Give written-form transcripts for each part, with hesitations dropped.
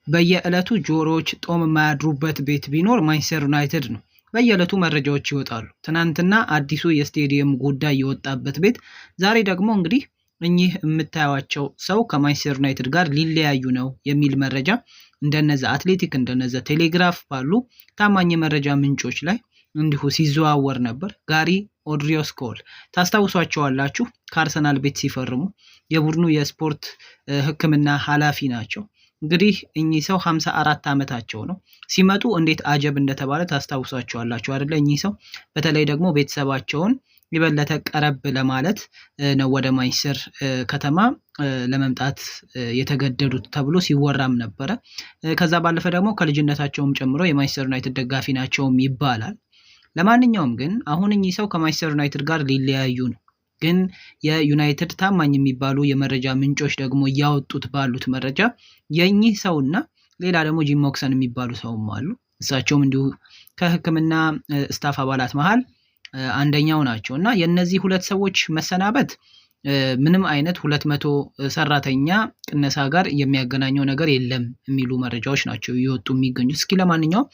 በየዕለቱ ጆሮዎች ጦም የማያድሩበት ቤት ቢኖር ማንቸስተር ዩናይትድ ነው። በየዕለቱ መረጃዎች ይወጣሉ። ትናንትና አዲሱ የስቴዲየም ጉዳይ የወጣበት ቤት፣ ዛሬ ደግሞ እንግዲህ እኚህ የምታዩቸው ሰው ከማንቸስተር ዩናይትድ ጋር ሊለያዩ ነው የሚል መረጃ እንደነዛ አትሌቲክ እንደነዛ ቴሌግራፍ ባሉ ታማኝ የመረጃ ምንጮች ላይ እንዲሁ ሲዘዋወር ነበር። ጋሪ ኦድሪዮስኮል ታስታውሷቸዋላችሁ። ከአርሰናል ቤት ሲፈርሙ የቡድኑ የስፖርት ሕክምና ኃላፊ ናቸው። እንግዲህ እኚህ ሰው 54 ዓመታቸው ነው። ሲመጡ እንዴት አጀብ እንደተባለ ታስታውሷቸዋላችሁ አይደለ? እኚህ ሰው በተለይ ደግሞ ቤተሰባቸውን የበለጠ ቀረብ ለማለት ነው ወደ ማንቸስተር ከተማ ለመምጣት የተገደዱት ተብሎ ሲወራም ነበረ። ከዛ ባለፈ ደግሞ ከልጅነታቸውም ጨምሮ የማንቸስተር ዩናይትድ ደጋፊ ናቸውም ይባላል። ለማንኛውም ግን አሁን እኚህ ሰው ከማንቸስተር ዩናይትድ ጋር ሊለያዩ ነው። ግን የዩናይትድ ታማኝ የሚባሉ የመረጃ ምንጮች ደግሞ እያወጡት ባሉት መረጃ የእኚህ ሰውና ሌላ ደግሞ ጂም ሞክሰን የሚባሉ ሰውም አሉ። እሳቸውም እንዲሁ ከሕክምና ስታፍ አባላት መሃል አንደኛው ናቸው እና የእነዚህ ሁለት ሰዎች መሰናበት ምንም አይነት 200 ሰራተኛ ቅነሳ ጋር የሚያገናኘው ነገር የለም የሚሉ መረጃዎች ናቸው እየወጡ የሚገኙት። እስኪ ለማንኛውም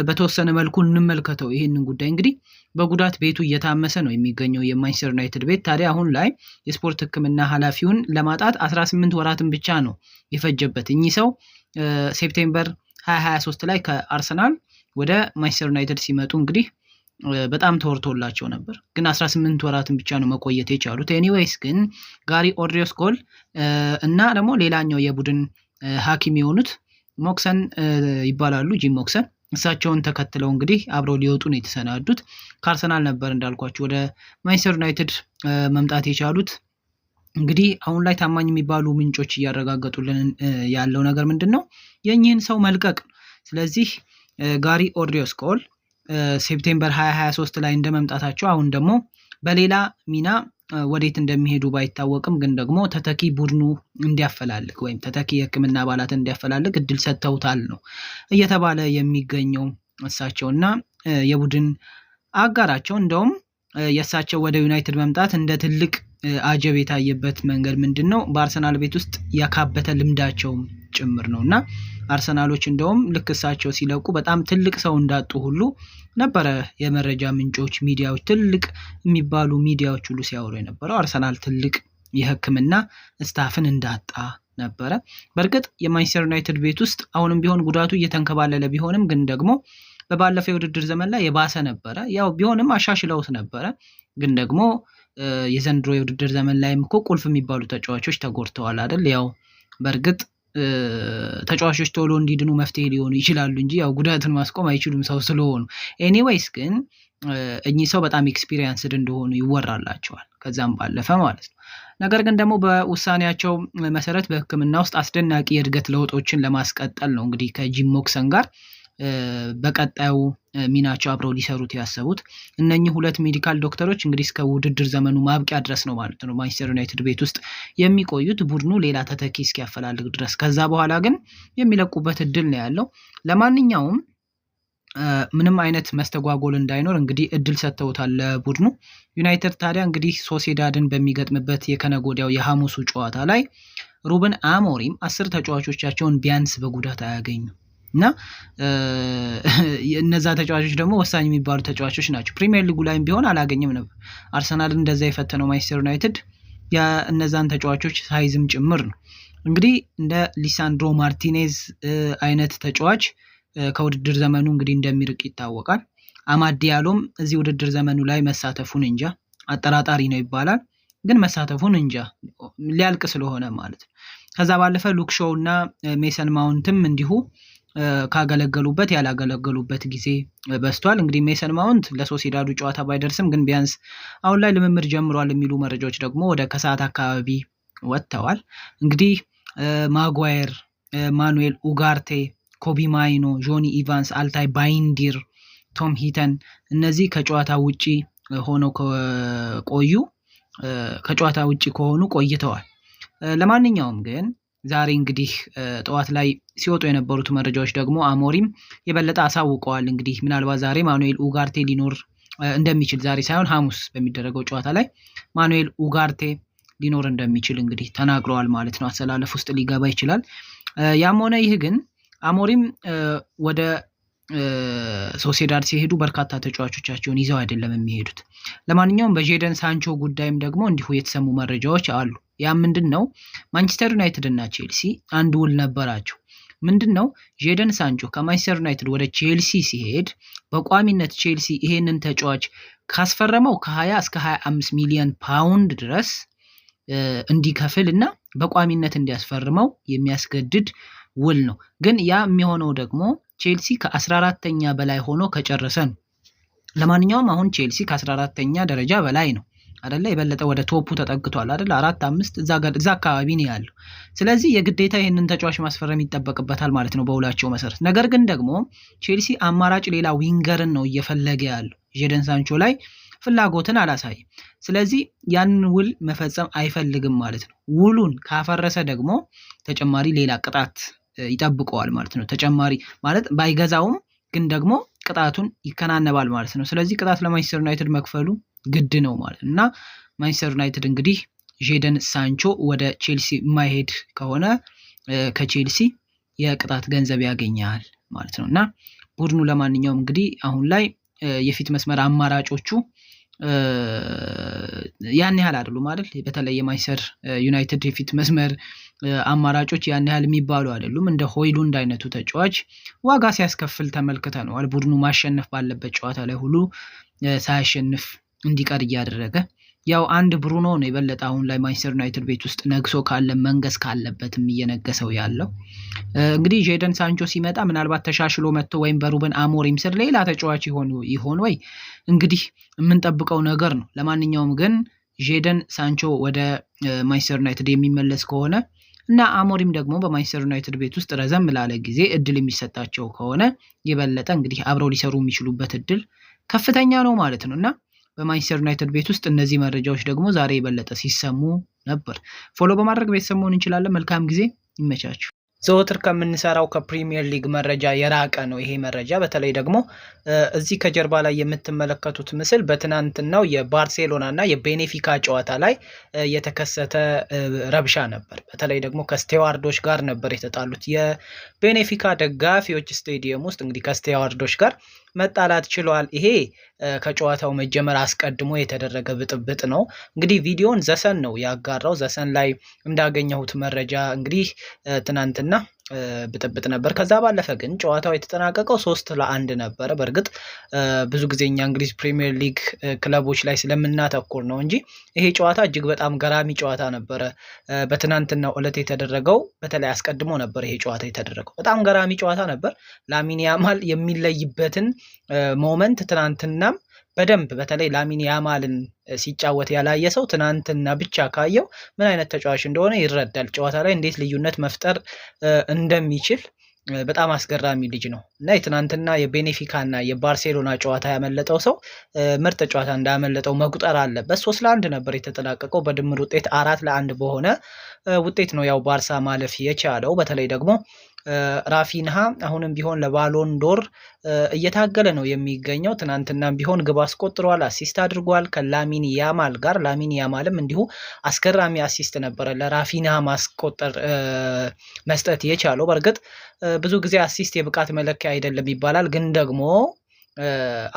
በተወሰነ መልኩ እንመልከተው ይህንን ጉዳይ። እንግዲህ በጉዳት ቤቱ እየታመሰ ነው የሚገኘው የማንቸስተር ዩናይትድ ቤት። ታዲያ አሁን ላይ የስፖርት ሕክምና ኃላፊውን ለማጣት 18 ወራትን ብቻ ነው የፈጀበት። እኚህ ሰው ሴፕቴምበር 2023 ላይ ከአርሰናል ወደ ማንቸስተር ዩናይትድ ሲመጡ እንግዲህ በጣም ተወርቶላቸው ነበር። ግን 18 ወራትን ብቻ ነው መቆየት የቻሉት። ኤኒዌይስ ግን ጋሪ ኦድሪዮስኮል እና ደግሞ ሌላኛው የቡድን ሐኪም የሆኑት ሞክሰን ይባላሉ፣ ጂም ሞክሰን። እሳቸውን ተከትለው እንግዲህ አብረው ሊወጡ ነው የተሰናዱት። ከአርሰናል ነበር እንዳልኳቸው ወደ ማንቸስተር ዩናይትድ መምጣት የቻሉት። እንግዲህ አሁን ላይ ታማኝ የሚባሉ ምንጮች እያረጋገጡልን ያለው ነገር ምንድን ነው? የእኚህን ሰው መልቀቅ። ስለዚህ ጋሪ ኦድሪዮስኮል ሴፕቴምበር 2023 ላይ እንደመምጣታቸው አሁን ደግሞ በሌላ ሚና ወዴት እንደሚሄዱ ባይታወቅም ግን ደግሞ ተተኪ ቡድኑ እንዲያፈላልግ ወይም ተተኪ የሕክምና አባላት እንዲያፈላልግ እድል ሰጥተውታል ነው እየተባለ የሚገኘው። እሳቸውና የቡድን አጋራቸው እንደውም የእሳቸው ወደ ዩናይትድ መምጣት እንደ ትልቅ አጀብ የታየበት መንገድ ምንድን ነው? በአርሰናል ቤት ውስጥ ያካበተ ልምዳቸውም ጭምር ነው እና አርሰናሎች እንደውም ልክ እሳቸው ሲለቁ በጣም ትልቅ ሰው እንዳጡ ሁሉ ነበረ የመረጃ ምንጮች፣ ሚዲያዎች፣ ትልቅ የሚባሉ ሚዲያዎች ሁሉ ሲያወሩ የነበረው አርሰናል ትልቅ የሕክምና ስታፍን እንዳጣ ነበረ። በእርግጥ የማንቸስተር ዩናይትድ ቤት ውስጥ አሁንም ቢሆን ጉዳቱ እየተንከባለለ ቢሆንም ግን ደግሞ በባለፈው የውድድር ዘመን ላይ የባሰ ነበረ። ያው ቢሆንም አሻሽለውት ነበረ። ግን ደግሞ የዘንድሮ የውድድር ዘመን ላይም እኮ ቁልፍ የሚባሉ ተጫዋቾች ተጎድተዋል አይደል? ያው በእርግጥ ተጫዋቾች ቶሎ እንዲድኑ መፍትሄ ሊሆኑ ይችላሉ እንጂ ያው ጉዳትን ማስቆም አይችሉም ሰው ስለሆኑ። ኤኒዌይስ ግን እኚህ ሰው በጣም ኤክስፒሪየንስድ እንደሆኑ ይወራላቸዋል ከዛም ባለፈ ማለት ነው። ነገር ግን ደግሞ በውሳኔያቸው መሰረት በሕክምና ውስጥ አስደናቂ የእድገት ለውጦችን ለማስቀጠል ነው እንግዲህ ከጂም ሞክሰን ጋር በቀጣዩ ሚናቸው አብረው ሊሰሩት ያሰቡት። እነኚህ ሁለት ሜዲካል ዶክተሮች እንግዲህ እስከ ውድድር ዘመኑ ማብቂያ ድረስ ነው ማለት ነው ማንቸስተር ዩናይትድ ቤት ውስጥ የሚቆዩት ቡድኑ ሌላ ተተኪ እስኪያፈላልግ ድረስ። ከዛ በኋላ ግን የሚለቁበት እድል ነው ያለው። ለማንኛውም ምንም አይነት መስተጓጎል እንዳይኖር እንግዲህ እድል ሰጥተውታል ለቡድኑ። ዩናይትድ ታዲያ እንግዲህ ሶሴዳድን በሚገጥምበት የከነገ ወዲያው የሐሙሱ ጨዋታ ላይ ሩበን አሞሪም 10 ተጫዋቾቻቸውን ቢያንስ በጉዳት አያገኙም እና እነዛ ተጫዋቾች ደግሞ ወሳኝ የሚባሉ ተጫዋቾች ናቸው። ፕሪሚየር ሊጉ ላይም ቢሆን አላገኘም ነበር። አርሰናል እንደዛ የፈተነው ማንቸስተር ዩናይትድ የእነዛን ተጫዋቾች ሳይዝም ጭምር ነው። እንግዲህ እንደ ሊሳንድሮ ማርቲኔዝ አይነት ተጫዋች ከውድድር ዘመኑ እንግዲህ እንደሚርቅ ይታወቃል። አማድ ዲያሎም እዚህ ውድድር ዘመኑ ላይ መሳተፉን እንጃ፣ አጠራጣሪ ነው ይባላል። ግን መሳተፉን እንጃ ሊያልቅ ስለሆነ ማለት ነው። ከዛ ባለፈ ሉክ ሾው እና ሜሰን ማውንትም እንዲሁ ካገለገሉበት ያላገለገሉበት ጊዜ በስቷል። እንግዲህ ሜሰን ማውንት ለሶሲዳዱ ጨዋታ ባይደርስም ግን ቢያንስ አሁን ላይ ልምምድ ጀምሯል የሚሉ መረጃዎች ደግሞ ወደ ከሰዓት አካባቢ ወጥተዋል። እንግዲህ ማጓየር፣ ማኑኤል ኡጋርቴ፣ ኮቢ ማይኖ፣ ጆኒ ኢቫንስ፣ አልታይ ባይንዲር፣ ቶም ሂተን እነዚህ ከጨዋታ ውጪ ሆነው ከጨዋታ ውጪ ከሆኑ ቆይተዋል። ለማንኛውም ግን ዛሬ እንግዲህ ጠዋት ላይ ሲወጡ የነበሩት መረጃዎች ደግሞ አሞሪም የበለጠ አሳውቀዋል። እንግዲህ ምናልባት ዛሬ ማኑኤል ኡጋርቴ ሊኖር እንደሚችል፣ ዛሬ ሳይሆን ሐሙስ በሚደረገው ጨዋታ ላይ ማኑኤል ኡጋርቴ ሊኖር እንደሚችል እንግዲህ ተናግረዋል ማለት ነው። አሰላለፍ ውስጥ ሊገባ ይችላል። ያም ሆነ ይህ ግን አሞሪም ወደ ሶሴዳድ ሲሄዱ በርካታ ተጫዋቾቻቸውን ይዘው አይደለም የሚሄዱት። ለማንኛውም በጄደን ሳንቾ ጉዳይም ደግሞ እንዲሁ የተሰሙ መረጃዎች አሉ። ያ ምንድን ነው? ማንቸስተር ዩናይትድ እና ቼልሲ አንድ ውል ነበራቸው። ምንድን ነው? ጄደን ሳንቾ ከማንቸስተር ዩናይትድ ወደ ቼልሲ ሲሄድ በቋሚነት ቼልሲ ይሄንን ተጫዋች ካስፈረመው ከ20 እስከ 25 ሚሊዮን ፓውንድ ድረስ እንዲከፍል እና በቋሚነት እንዲያስፈርመው የሚያስገድድ ውል ነው። ግን ያ የሚሆነው ደግሞ ቼልሲ ከ14ተኛ በላይ ሆኖ ከጨረሰ ነው። ለማንኛውም አሁን ቼልሲ ከ14ተኛ ደረጃ በላይ ነው አይደለ? የበለጠ ወደ ቶፑ ተጠግቷል አይደለ? 4-5 እዛ አካባቢ ነው ያለው። ስለዚህ የግዴታ ይህንን ተጫዋች ማስፈረም ይጠበቅበታል ማለት ነው በውላቸው መሰረት። ነገር ግን ደግሞ ቼልሲ አማራጭ ሌላ ዊንገርን ነው እየፈለገ ያለው። ጄደን ሳንቾ ላይ ፍላጎትን አላሳይም። ስለዚህ ያንን ውል መፈጸም አይፈልግም ማለት ነው። ውሉን ካፈረሰ ደግሞ ተጨማሪ ሌላ ቅጣት ይጠብቀዋል ማለት ነው። ተጨማሪ ማለት ባይገዛውም ግን ደግሞ ቅጣቱን ይከናነባል ማለት ነው። ስለዚህ ቅጣት ለማንቸስተር ዩናይትድ መክፈሉ ግድ ነው ማለት ነው እና ማንቸስተር ዩናይትድ እንግዲህ ጄደን ሳንቾ ወደ ቼልሲ የማይሄድ ከሆነ ከቼልሲ የቅጣት ገንዘብ ያገኛል ማለት ነው እና ቡድኑ ለማንኛውም እንግዲህ አሁን ላይ የፊት መስመር አማራጮቹ ያን ያህል አይደሉም ማለት በተለይ የማንቸስተር ዩናይትድ የፊት መስመር አማራጮች ያን ያህል የሚባሉ አይደሉም። እንደ ሆይሉንድ አይነቱ ተጫዋች ዋጋ ሲያስከፍል ተመልክተነዋል። ቡድኑ ማሸነፍ ባለበት ጨዋታ ላይ ሁሉ ሳያሸንፍ እንዲቀር እያደረገ ያው አንድ ብሩኖ ነው የበለጠ አሁን ላይ ማንቸስተር ዩናይትድ ቤት ውስጥ ነግሶ ካለ መንገስ ካለበትም እየነገሰው ያለው። እንግዲህ ጄደን ሳንቾ ሲመጣ ምናልባት ተሻሽሎ መጥቶ ወይም በሩበን አሞሪም ስር ሌላ ተጫዋች ይሆን ወይ እንግዲህ የምንጠብቀው ነገር ነው። ለማንኛውም ግን ጄደን ሳንቾ ወደ ማንቸስተር ዩናይትድ የሚመለስ ከሆነ እና አሞሪም ደግሞ በማንቸስተር ዩናይትድ ቤት ውስጥ ረዘም ላለ ጊዜ እድል የሚሰጣቸው ከሆነ የበለጠ እንግዲህ አብረው ሊሰሩ የሚችሉበት እድል ከፍተኛ ነው ማለት ነው እና በማንቸስተር ዩናይትድ ቤት ውስጥ እነዚህ መረጃዎች ደግሞ ዛሬ የበለጠ ሲሰሙ ነበር። ፎሎ በማድረግ ቤተሰብ መሆን እንችላለን። መልካም ጊዜ፣ ይመቻችሁ። ዘወትር ከምንሰራው ከፕሪሚየር ሊግ መረጃ የራቀ ነው ይሄ መረጃ። በተለይ ደግሞ እዚህ ከጀርባ ላይ የምትመለከቱት ምስል በትናንትናው የባርሴሎና እና የቤኔፊካ ጨዋታ ላይ የተከሰተ ረብሻ ነበር። በተለይ ደግሞ ከስቴዋርዶች ጋር ነበር የተጣሉት። የቤኔፊካ ደጋፊዎች ስቴዲየም ውስጥ እንግዲህ ከስቴዋርዶች ጋር መጣላት ችለዋል። ይሄ ከጨዋታው መጀመር አስቀድሞ የተደረገ ብጥብጥ ነው። እንግዲህ ቪዲዮን ዘሰን ነው ያጋራው። ዘሰን ላይ እንዳገኘሁት መረጃ እንግዲህ ትናንትና ብጥብጥ ነበር። ከዛ ባለፈ ግን ጨዋታው የተጠናቀቀው 3-1 ነበረ። በእርግጥ ብዙ ጊዜ እኛ እንግሊዝ ፕሪሚየር ሊግ ክለቦች ላይ ስለምናተኩር ነው እንጂ ይሄ ጨዋታ እጅግ በጣም ገራሚ ጨዋታ ነበረ። በትናንትናው ዕለት የተደረገው በተለይ አስቀድሞ ነበር ይሄ ጨዋታ የተደረገው። በጣም ገራሚ ጨዋታ ነበር። ላሚን ያማል የሚለይበትን ሞመንት ትናንትናም በደንብ በተለይ ላሚን ያማልን ሲጫወት ያላየ ሰው ትናንትና ብቻ ካየው ምን አይነት ተጫዋች እንደሆነ ይረዳል። ጨዋታ ላይ እንዴት ልዩነት መፍጠር እንደሚችል በጣም አስገራሚ ልጅ ነው እና የትናንትና የቤኔፊካ እና የባርሴሎና ጨዋታ ያመለጠው ሰው ምርጥ ጨዋታ እንዳመለጠው መቁጠር አለበት። 3-1 ነበር የተጠናቀቀው። በድምር ውጤት 4-1 በሆነ ውጤት ነው ያው ባርሳ ማለፍ የቻለው። በተለይ ደግሞ ራፊንሃ አሁንም ቢሆን ለባሎን ዶር እየታገለ ነው የሚገኘው። ትናንትናም ቢሆን ግብ አስቆጥሯል፣ አሲስት አድርጓል ከላሚን ያማል ጋር። ላሚን ያማልም እንዲሁ አስገራሚ አሲስት ነበረ ለራፊንሃ ማስቆጠር መስጠት የቻለው። በእርግጥ ብዙ ጊዜ አሲስት የብቃት መለኪያ አይደለም ይባላል፣ ግን ደግሞ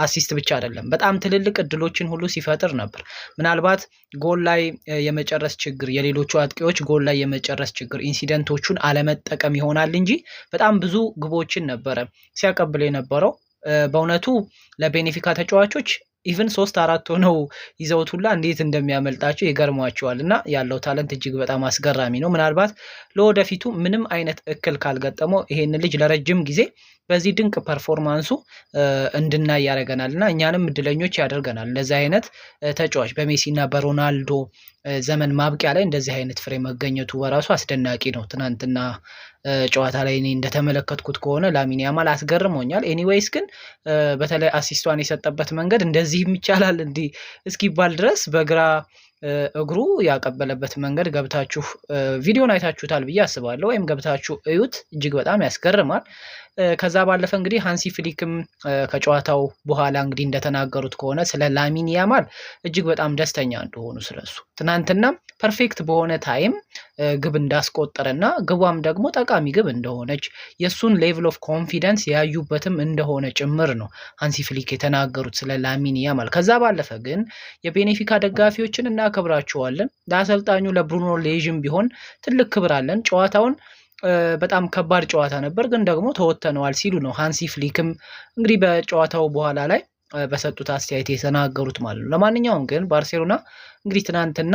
አሲስት ብቻ አይደለም፣ በጣም ትልልቅ እድሎችን ሁሉ ሲፈጥር ነበር። ምናልባት ጎል ላይ የመጨረስ ችግር፣ የሌሎቹ አጥቂዎች ጎል ላይ የመጨረስ ችግር፣ ኢንሲደንቶቹን አለመጠቀም ይሆናል እንጂ በጣም ብዙ ግቦችን ነበረ ሲያቀብል የነበረው። በእውነቱ ለቤኔፊካ ተጫዋቾች ኢቭን 3-4 ሆነው ይዘውት ሁላ እንዴት እንደሚያመልጣቸው ይገርሟቸዋል እና ያለው ታለንት እጅግ በጣም አስገራሚ ነው። ምናልባት ለወደፊቱ ምንም አይነት እክል ካልገጠመው ይሄን ልጅ ለረጅም ጊዜ በዚህ ድንቅ ፐርፎርማንሱ እንድናይ ያደርገናል እና እኛንም እድለኞች ያደርገናል። እንደዚህ አይነት ተጫዋች በሜሲና በሮናልዶ ዘመን ማብቂያ ላይ እንደዚህ አይነት ፍሬ መገኘቱ በራሱ አስደናቂ ነው። ትናንትና ጨዋታ ላይ እኔ እንደተመለከትኩት ከሆነ ላሚን ያማል አስገርሞኛል። ኤኒዌይስ ግን በተለይ አሲስቷን የሰጠበት መንገድ እንደዚህም ይቻላል እንዲህ እስኪባል ድረስ በግራ እግሩ ያቀበለበት መንገድ ገብታችሁ ቪዲዮን አይታችሁታል ብዬ አስባለሁ፣ ወይም ገብታችሁ እዩት። እጅግ በጣም ያስገርማል። ከዛ ባለፈ እንግዲህ ሃንሲ ፍሊክም ከጨዋታው በኋላ እንግዲህ እንደተናገሩት ከሆነ ስለ ላሚን ያማል እጅግ በጣም ደስተኛ እንደሆኑ ስለሱ ትናንትና ፐርፌክት በሆነ ታይም ግብ እንዳስቆጠረና ግቧም ደግሞ ጠቃሚ ግብ እንደሆነች የሱን ሌቭል ኦፍ ኮንፊደንስ ያዩበትም እንደሆነ ጭምር ነው ሃንሲ ፍሊክ የተናገሩት ስለ ላሚን ያማል። ከዛ ባለፈ ግን የቤኔፊካ ደጋፊዎችን እናከብራቸዋለን፣ ለአሰልጣኙ ለብሩኖ ሌዥም ቢሆን ትልቅ ክብር አለን። ጨዋታውን በጣም ከባድ ጨዋታ ነበር፣ ግን ደግሞ ተወጥተነዋል ሲሉ ነው ሃንሲ ፍሊክም እንግዲህ በጨዋታው በኋላ ላይ በሰጡት አስተያየት የተናገሩት ማለት ነው። ለማንኛውም ግን ባርሴሎና እንግዲህ ትናንትና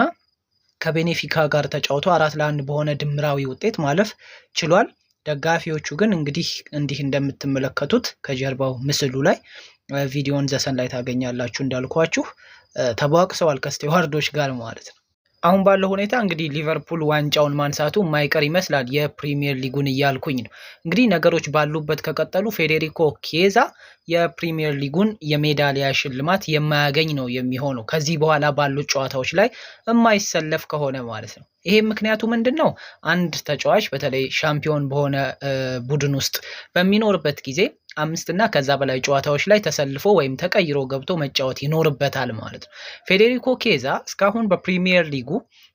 ከቤኔፊካ ጋር ተጫውቶ 4-1 በሆነ ድምራዊ ውጤት ማለፍ ችሏል። ደጋፊዎቹ ግን እንግዲህ እንዲህ እንደምትመለከቱት ከጀርባው ምስሉ ላይ ቪዲዮን ዘሰን ላይ ታገኛላችሁ እንዳልኳችሁ ተቧቅሰዋል ከስቴዋርዶች ጋር ማለት ነው። አሁን ባለው ሁኔታ እንግዲህ ሊቨርፑል ዋንጫውን ማንሳቱ የማይቀር ይመስላል የፕሪሚየር ሊጉን እያልኩኝ ነው። እንግዲህ ነገሮች ባሉበት ከቀጠሉ ፌዴሪኮ ኬዛ የፕሪሚየር ሊጉን የሜዳሊያ ሽልማት የማያገኝ ነው የሚሆነው ከዚህ በኋላ ባሉት ጨዋታዎች ላይ የማይሰለፍ ከሆነ ማለት ነው። ይሄም ምክንያቱ ምንድን ነው? አንድ ተጫዋች በተለይ ሻምፒዮን በሆነ ቡድን ውስጥ በሚኖርበት ጊዜ 5 እና ከዛ በላይ ጨዋታዎች ላይ ተሰልፎ ወይም ተቀይሮ ገብቶ መጫወት ይኖርበታል ማለት ነው። ፌዴሪኮ ኬዛ እስካሁን በፕሪሚየር ሊጉ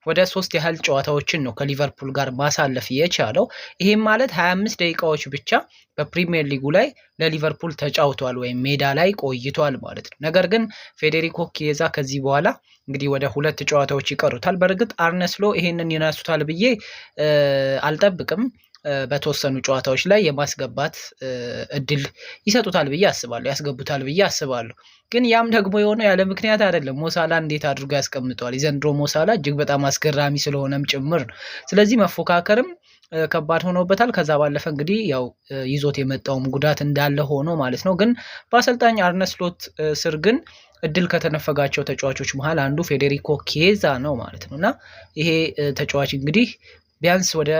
ወደ 3 ያህል ጨዋታዎችን ነው ከሊቨርፑል ጋር ማሳለፍ የቻለው። ይሄም ማለት 25 ደቂቃዎች ብቻ በፕሪሚየር ሊጉ ላይ ለሊቨርፑል ተጫውቷል ወይም ሜዳ ላይ ቆይቷል ማለት ነው። ነገር ግን ፌዴሪኮ ኬዛ ከዚህ በኋላ እንግዲህ ወደ 2 ጨዋታዎች ይቀሩታል። በእርግጥ አርነ ስሎት ይሄንን ይነሱታል ብዬ አልጠብቅም። በተወሰኑ ጨዋታዎች ላይ የማስገባት እድል ይሰጡታል ብዬ አስባለሁ፣ ያስገቡታል ብዬ አስባለሁ። ግን ያም ደግሞ የሆነው ያለ ምክንያት አይደለም። ሞሳላ እንዴት አድርጎ ያስቀምጠዋል። የዘንድሮ ሞሳላ እጅግ በጣም አስገራሚ ስለሆነም ጭምር ነው። ስለዚህ መፎካከርም ከባድ ሆኖበታል። ከዛ ባለፈ እንግዲህ ያው ይዞት የመጣውም ጉዳት እንዳለ ሆኖ ማለት ነው። ግን በአሰልጣኝ አርነ ስሎት ስር ግን እድል ከተነፈጋቸው ተጫዋቾች መሀል አንዱ ፌዴሪኮ ኬዛ ነው ማለት ነው። እና ይሄ ተጫዋች እንግዲህ ቢያንስ ወደ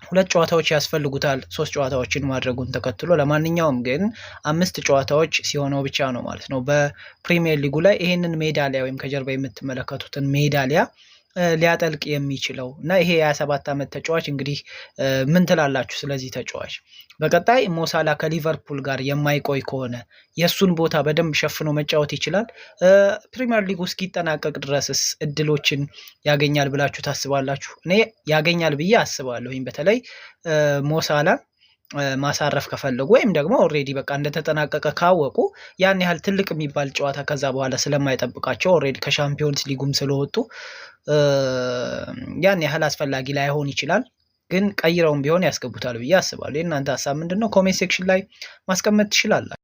2 ጨዋታዎች ያስፈልጉታል 3 ጨዋታዎችን ማድረጉን ተከትሎ። ለማንኛውም ግን 5 ጨዋታዎች ሲሆነው ብቻ ነው ማለት ነው በፕሪሚየር ሊጉ ላይ ይሄንን ሜዳሊያ ወይም ከጀርባ የምትመለከቱትን ሜዳሊያ ሊያጠልቅ የሚችለው እና ይሄ የ27 ዓመት ተጫዋች እንግዲህ ምን ትላላችሁ ስለዚህ ተጫዋች? በቀጣይ ሞሳላ ከሊቨርፑል ጋር የማይቆይ ከሆነ የሱን ቦታ በደንብ ሸፍኖ መጫወት ይችላል? ፕሪሚየር ሊጉ እስኪጠናቀቅ ድረስስ እድሎችን ያገኛል ብላችሁ ታስባላችሁ? እኔ ያገኛል ብዬ አስባለሁ። በተለይ ሞሳላ ማሳረፍ ከፈለጉ ወይም ደግሞ ኦሬዲ በቃ እንደተጠናቀቀ ካወቁ ያን ያህል ትልቅ የሚባል ጨዋታ ከዛ በኋላ ስለማይጠብቃቸው ኦሬዲ ከሻምፒዮንስ ሊጉም ስለወጡ ያን ያህል አስፈላጊ ላይሆን ይችላል። ግን ቀይረውም ቢሆን ያስገቡታል ብዬ አስባለሁ። የእናንተ ሀሳብ ምንድን ነው? ኮሜንት ሴክሽን ላይ ማስቀመጥ ትችላላችሁ።